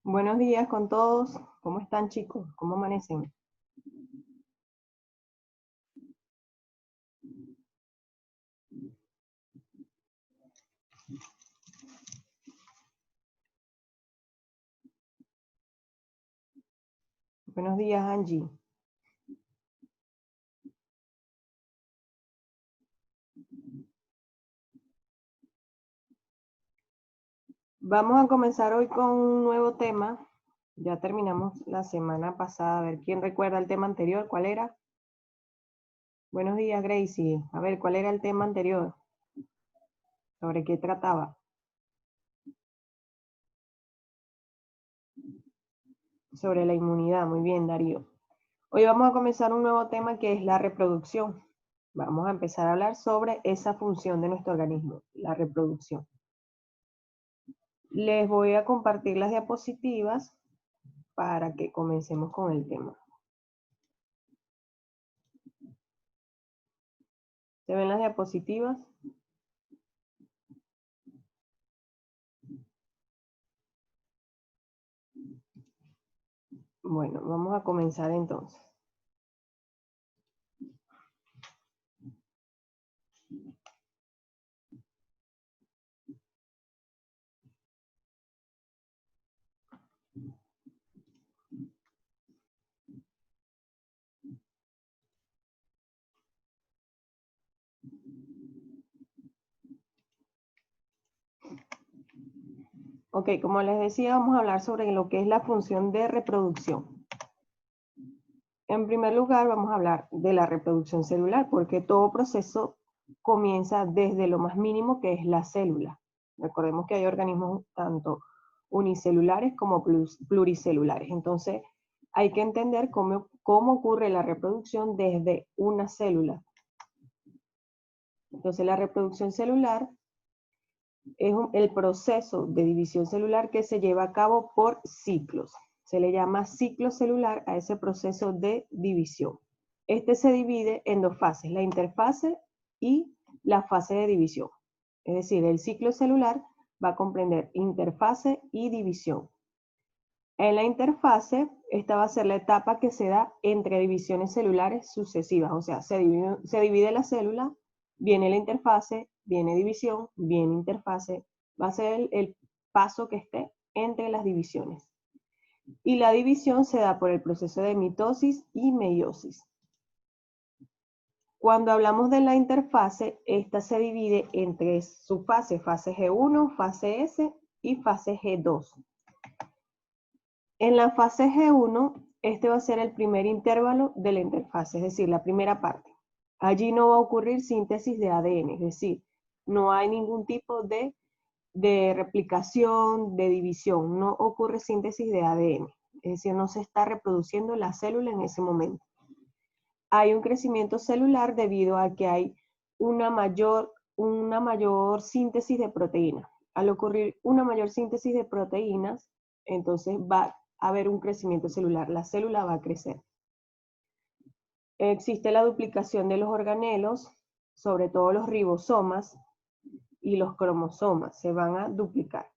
Buenos días con todos. ¿Cómo están, chicos? ¿Cómo amanecen? Buenos días, Angie. Vamos a comenzar hoy con un nuevo tema. Ya terminamos la semana pasada. A ver, ¿quién recuerda el tema anterior? ¿Cuál era? Buenos días, Gracie. A ver, ¿cuál era el tema anterior? ¿Sobre qué trataba? Sobre la inmunidad. Muy bien, Darío. Hoy vamos a comenzar un nuevo tema que es la reproducción. Vamos a empezar a hablar sobre esa función de nuestro organismo, la reproducción. Les voy a compartir las diapositivas para que comencemos con el tema. ¿Se ven las diapositivas? Bueno, vamos a comenzar entonces. Ok, como les decía, vamos a hablar sobre lo que es la función de reproducción. En primer lugar, vamos a hablar de la reproducción celular, porque todo proceso comienza desde lo más mínimo, que es la célula. Recordemos que hay organismos tanto unicelulares como pluricelulares. Entonces, hay que entender cómo ocurre la reproducción desde una célula. Entonces, la reproducción celular es el proceso de división celular que se lleva a cabo por ciclos. Se le llama ciclo celular a ese proceso de división. Este se divide en dos fases, la interfase y la fase de división. Es decir, el ciclo celular va a comprender interfase y división. En la interfase, esta va a ser la etapa que se da entre divisiones celulares sucesivas, o sea, se divide la célula, viene la interfase, viene división, viene interfase, va a ser el paso que esté entre las divisiones. Y la división se da por el proceso de mitosis y meiosis. Cuando hablamos de la interfase, esta se divide entre su fase G1, fase S y fase G2. En la fase G1, este va a ser el primer intervalo de la interfase, es decir, la primera parte. Allí no va a ocurrir síntesis de ADN, es decir, no hay ningún tipo de replicación, de división, no ocurre síntesis de ADN, es decir, no se está reproduciendo la célula en ese momento. Hay un crecimiento celular debido a que hay una mayor síntesis de proteínas. Al ocurrir una mayor síntesis de proteínas, entonces va a haber un crecimiento celular, la célula va a crecer. Existe la duplicación de los organelos, sobre todo los ribosomas y los cromosomas, se van a duplicar.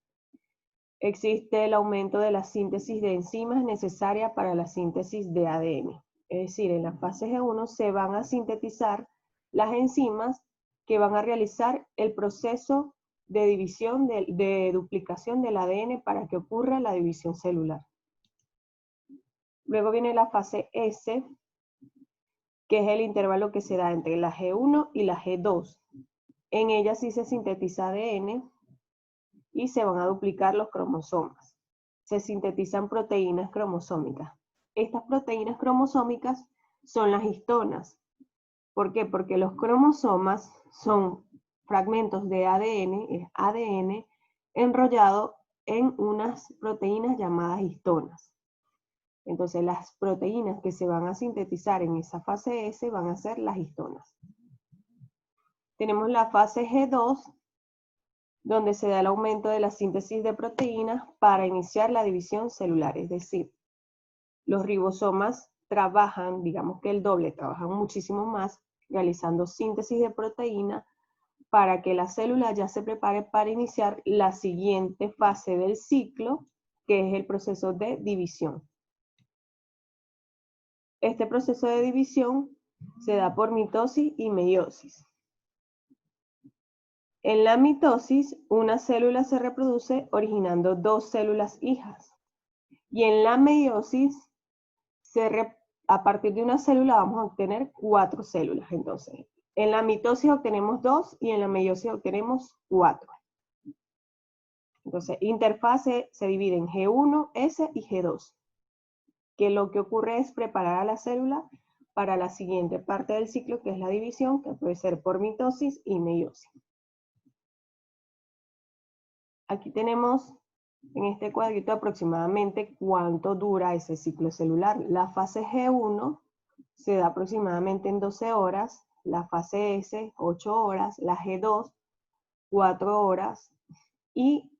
Existe el aumento de la síntesis de enzimas necesaria para la síntesis de ADN. Es decir, en la fase G1 se van a sintetizar las enzimas que van a realizar el proceso de división, de duplicación del ADN para que ocurra la división celular. Luego viene la fase S, que es el intervalo que se da entre la G1 y la G2. En ella sí se sintetiza ADN y se van a duplicar los cromosomas. Se sintetizan proteínas cromosómicas. Estas proteínas cromosómicas son las histonas. ¿Por qué? Porque los cromosomas son fragmentos de ADN, es ADN enrollado en unas proteínas llamadas histonas. Entonces las proteínas que se van a sintetizar en esa fase S van a ser las histonas. Tenemos la fase G2, donde se da el aumento de la síntesis de proteínas para iniciar la división celular. Es decir, los ribosomas trabajan, digamos que el doble, trabajan muchísimo más, realizando síntesis de proteína para que la célula ya se prepare para iniciar la siguiente fase del ciclo, que es el proceso de división. Este proceso de división se da por mitosis y meiosis. En la mitosis, una célula se reproduce originando 2 células hijas. Y en la meiosis, a partir de una célula vamos a obtener 4 células. Entonces, en la mitosis obtenemos 2 y en la meiosis obtenemos 4. Entonces, interfase se divide en G1, S y G2. Que lo que ocurre es preparar a la célula para la siguiente parte del ciclo, que es la división, que puede ser por mitosis y meiosis. Aquí tenemos en este cuadrito aproximadamente cuánto dura ese ciclo celular. La fase G1 se da aproximadamente en 12 horas, la fase S 8 horas, la G2 4 horas y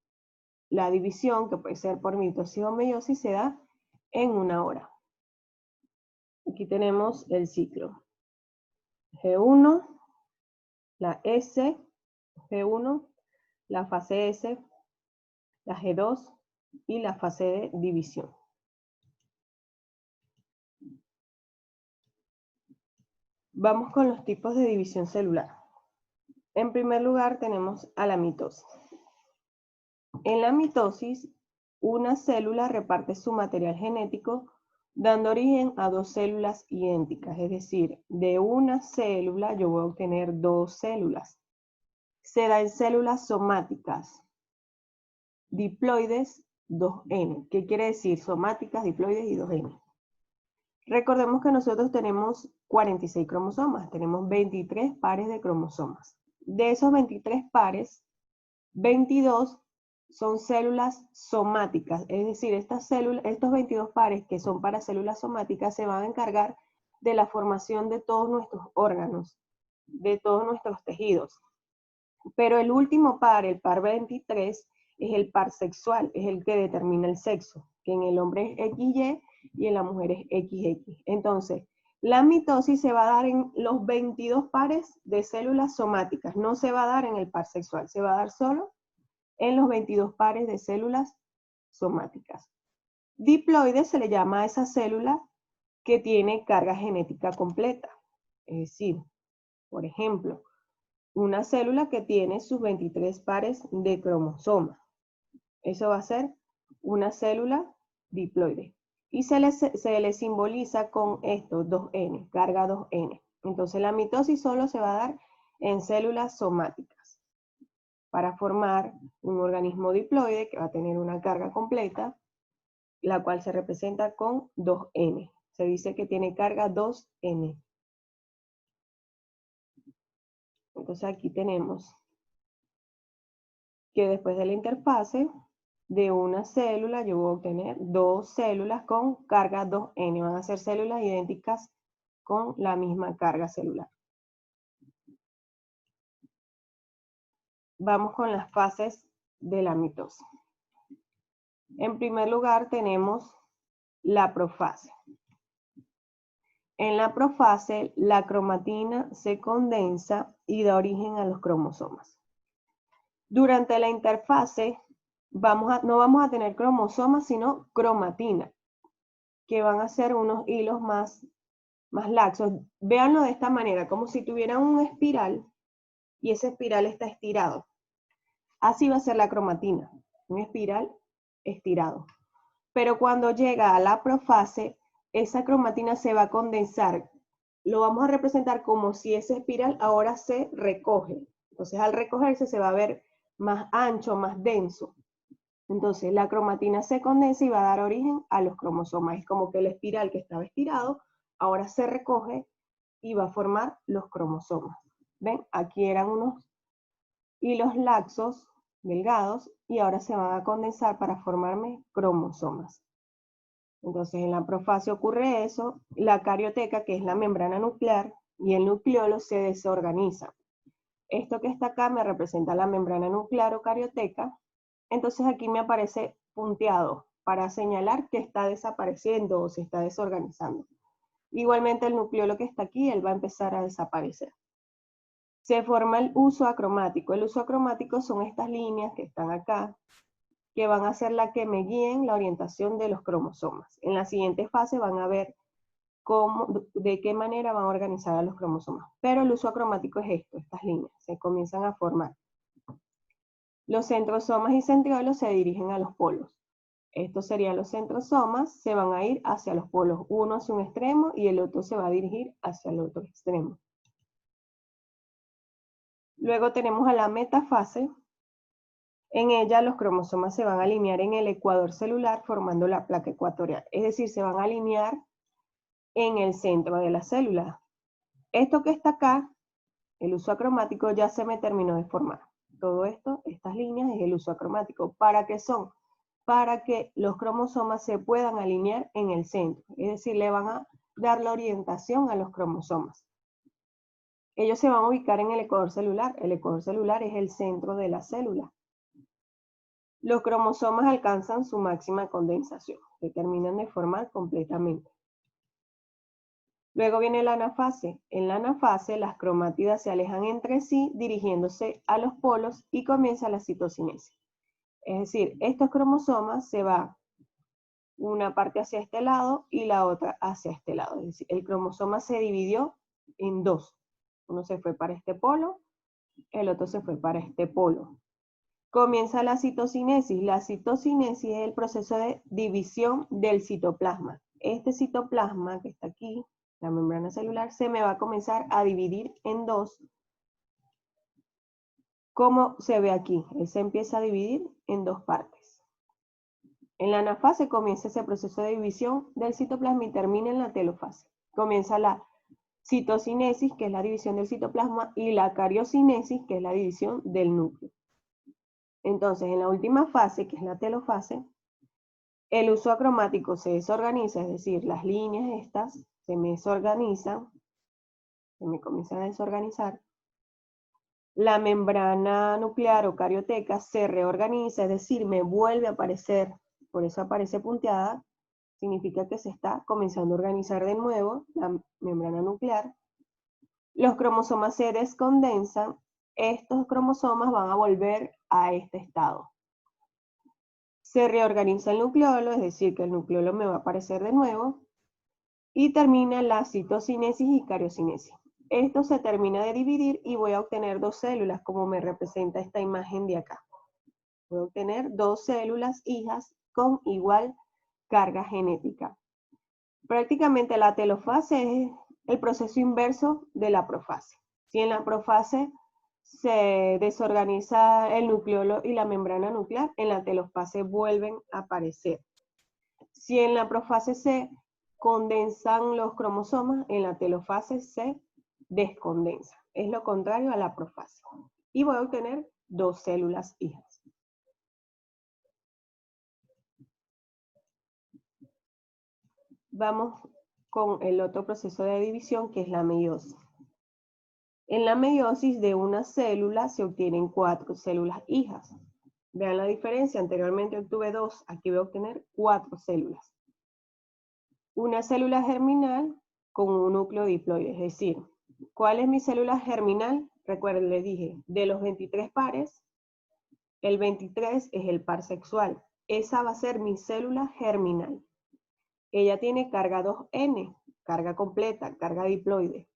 la división, que puede ser por mitosis o meiosis, se da en 1 hora. Aquí tenemos el ciclo. G1, la S, G1, la fase S, la G2 y la fase de división. Vamos con los tipos de división celular. En primer lugar tenemos a la mitosis. En la mitosis, una célula reparte su material genético dando origen a 2 células idénticas, es decir, de una célula yo voy a obtener 2 células. Se da en células somáticas, diploides 2N. ¿Qué quiere decir? Somáticas, diploides y 2N. Recordemos que nosotros tenemos 46 cromosomas, tenemos 23 pares de cromosomas. De esos 23 pares, 22 son células somáticas, es decir, estos 22 pares que son para células somáticas se van a encargar de la formación de todos nuestros órganos, de todos nuestros tejidos. Pero el último par, el par 23, es el par sexual, es el que determina el sexo, que en el hombre es XY y en la mujer es XX. Entonces, la mitosis se va a dar en los 22 pares de células somáticas, no se va a dar en el par sexual, se va a dar solo en los 22 pares de células somáticas. Diploide se le llama a esa célula que tiene carga genética completa. Es decir, por ejemplo, una célula que tiene sus 23 pares de cromosomas. Eso va a ser una célula diploide. Y se le simboliza con esto, 2N, carga 2N. Entonces la mitosis solo se va a dar en células somáticas para formar un organismo diploide que va a tener una carga completa, la cual se representa con 2N. Se dice que tiene carga 2N. Entonces aquí tenemos que después de la interfase de una célula yo voy a obtener 2 células con carga 2N. Van a ser células idénticas con la misma carga celular. Vamos con las fases de la mitosis. En primer lugar tenemos la profase. En la profase, la cromatina se condensa y da origen a los cromosomas. Durante la interfase, no vamos a tener cromosomas, sino cromatina, que van a ser unos hilos más laxos. Véanlo de esta manera, como si tuvieran una espiral, y esa espiral está estirado. Así va a ser la cromatina, una espiral estirado. Pero cuando llega a la profase, esa cromatina se va a condensar. Lo vamos a representar como si esa espiral ahora se recoge. Entonces al recogerse se va a ver más ancho, más denso. Entonces la cromatina se condensa y va a dar origen a los cromosomas. Es como que la espiral que estaba estirado ahora se recoge y va a formar los cromosomas. ¿Ven? Aquí eran unos hilos laxos, delgados, y ahora se van a condensar para formarme cromosomas. Entonces en la profase ocurre eso, la carioteca, que es la membrana nuclear, y el nucleolo se desorganizan. Esto que está acá me representa la membrana nuclear o carioteca, entonces aquí me aparece punteado para señalar que está desapareciendo o se está desorganizando. Igualmente el nucleolo que está aquí, él va a empezar a desaparecer. Se forma el uso acromático. El uso acromático son estas líneas que están acá, que van a ser las que me guíen la orientación de los cromosomas. En la siguiente fase van a ver de qué manera van a organizar a los cromosomas. Pero el uso acromático es esto, estas líneas, se comienzan a formar. Los centrosomas y centriolos se dirigen a los polos. Estos serían los centrosomas, se van a ir hacia los polos, uno hacia un extremo y el otro se va a dirigir hacia el otro extremo. Luego tenemos a la metafase. En ella los cromosomas se van a alinear en el ecuador celular formando la placa ecuatorial, es decir, se van a alinear en el centro de la célula. Esto que está acá, el uso acromático, ya se me terminó de formar. Todo esto, estas líneas, es el uso acromático. ¿Para qué son? Para que los cromosomas se puedan alinear en el centro, es decir, le van a dar la orientación a los cromosomas. Ellos se van a ubicar en el ecuador celular. El ecuador celular es el centro de la célula. Los cromosomas alcanzan su máxima condensación, se terminan de formar completamente. Luego viene la anafase. En la anafase, las cromátidas se alejan entre sí, dirigiéndose a los polos y comienza la citocinesis. Es decir, estos cromosomas se van una parte hacia este lado y la otra hacia este lado. Es decir, el cromosoma se dividió en dos. Uno se fue para este polo, el otro se fue para este polo. Comienza la citocinesis. La citocinesis es el proceso de división del citoplasma. Este citoplasma que está aquí, la membrana celular, se me va a comenzar a dividir en dos, como se ve aquí. Él se empieza a dividir en dos partes. En la anafase comienza ese proceso de división del citoplasma y termina en la telofase. Comienza la citocinesis, que es la división del citoplasma, y la cariocinesis, que es la división del núcleo. Entonces, en la última fase, que es la telofase, el uso acromático se desorganiza, es decir, las líneas estas se me desorganizan, se me comienzan a desorganizar. La membrana nuclear o carioteca se reorganiza, es decir, me vuelve a aparecer, por eso aparece punteada, significa que se está comenzando a organizar de nuevo la membrana nuclear. Los cromosomas se descondensan, estos cromosomas van a volver a este estado. Se reorganiza el nucleolo, es decir, que el nucleolo me va a aparecer de nuevo, y termina la citocinesis y cariocinesis. Esto se termina de dividir y voy a obtener dos células, como me representa esta imagen de acá. Voy a obtener dos células hijas con igual carga genética. Prácticamente la telofase es el proceso inverso de la profase. Si en la profase se desorganiza el nucleolo y la membrana nuclear, en la telofase vuelven a aparecer. Si en la profase se condensan los cromosomas, en la telofase se descondensa. Es lo contrario a la profase. Y voy a obtener dos células hijas. Vamos con el otro proceso de división, que es la meiosis. En la meiosis de una célula se obtienen 4 células hijas. Vean la diferencia, anteriormente obtuve 2, aquí voy a obtener 4 células. Una célula germinal con un núcleo diploide, es decir, ¿cuál es mi célula germinal? Recuerden, les dije, de los 23 pares, el 23 es el par sexual. Esa va a ser mi célula germinal. Ella tiene carga 2N, carga completa, carga diploide.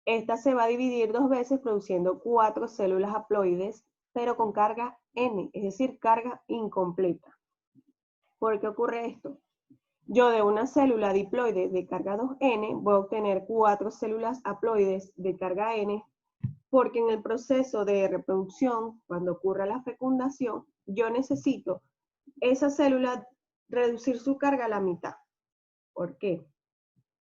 Esta se va a dividir 2 veces produciendo 4 células haploides, pero con carga N, es decir, carga incompleta. ¿Por qué ocurre esto? Yo de una célula diploide de carga 2N voy a obtener 4 células haploides de carga N, porque en el proceso de reproducción, cuando ocurra la fecundación, yo necesito esa célula reducir su carga a la mitad. ¿Por qué?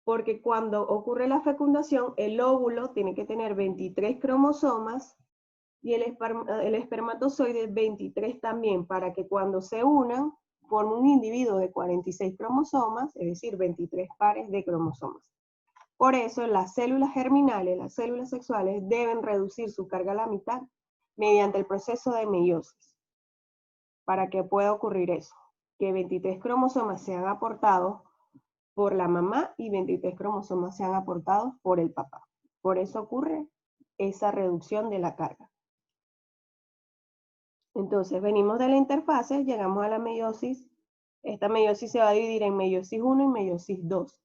Porque cuando ocurre la fecundación, el óvulo tiene que tener 23 cromosomas y el espermatozoide 23 también, para que cuando se unan, forme un individuo de 46 cromosomas, es decir, 23 pares de cromosomas. Por eso, las células germinales, las células sexuales, deben reducir su carga a la mitad mediante el proceso de meiosis. Para que pueda ocurrir eso, que 23 cromosomas sean aportados por la mamá y 23 cromosomas sean aportados por el papá. Por eso ocurre esa reducción de la carga. Entonces, venimos de la interfase, llegamos a la meiosis. Esta meiosis se va a dividir en meiosis 1 y meiosis 2.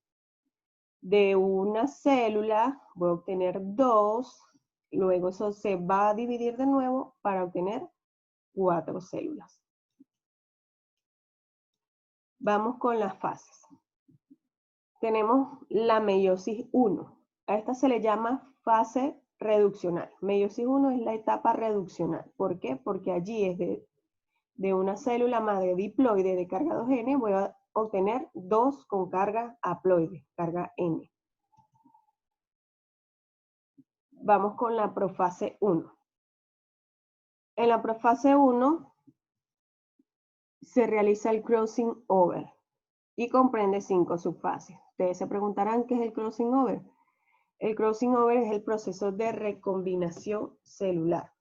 De una célula voy a obtener 2, luego eso se va a dividir de nuevo para obtener 4 células. Vamos con las fases. Tenemos la meiosis 1. A esta se le llama fase reduccional. Meiosis 1 es la etapa reduccional. ¿Por qué? Porque allí es de una célula madre diploide de carga 2N, voy a obtener 2 con carga haploide, carga N. Vamos con la profase 1. En la profase 1 se realiza el crossing over y comprende 5 subfases. Ustedes se preguntarán qué es el crossing over. El crossing over es el proceso de recombinación celular.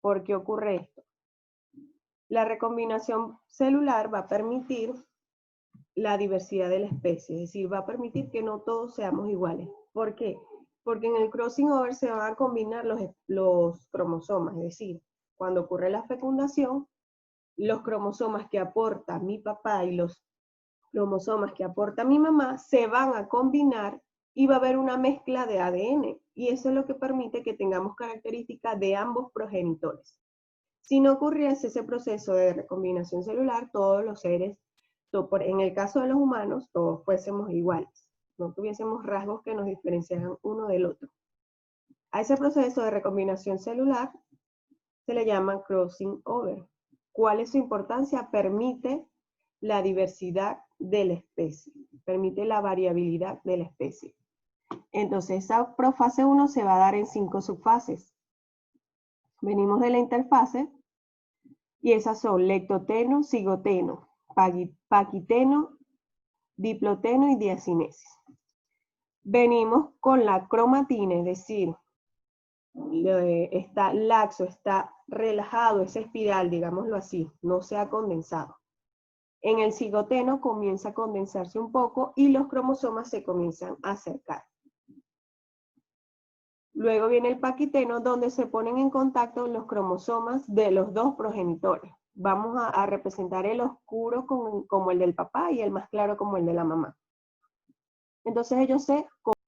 ¿Por qué ocurre esto? La recombinación celular va a permitir la diversidad de la especie, es decir, va a permitir que no todos seamos iguales. ¿Por qué? Porque en el crossing over se van a combinar los cromosomas, es decir, cuando ocurre la fecundación, los cromosomas que aporta mi papá y los cromosomas que aporta mi mamá se van a combinar y va a haber una mezcla de ADN, y eso es lo que permite que tengamos características de ambos progenitores. Si no ocurriese ese proceso de recombinación celular, todos los seres, en el caso de los humanos, todos fuésemos iguales, no tuviésemos rasgos que nos diferenciaran uno del otro. A ese proceso de recombinación celular se le llama crossing over. ¿Cuál es su importancia? Permite la diversidad de la especie, permite la variabilidad de la especie. Entonces, esa profase 1 se va a dar en 5 subfases. Venimos de la interfase, y esas son lectoteno, cigoteno, paquiteno, diploteno y diacinesis. Venimos con la cromatina, es decir, está laxo, está relajado, esa espiral, digámoslo así, no se ha condensado. En el cigoteno comienza a condensarse un poco y los cromosomas se comienzan a acercar. Luego viene el paquiteno, donde se ponen en contacto los cromosomas de los dos progenitores. Vamos a representar el oscuro como el del papá y el más claro como el de la mamá. Entonces ellos se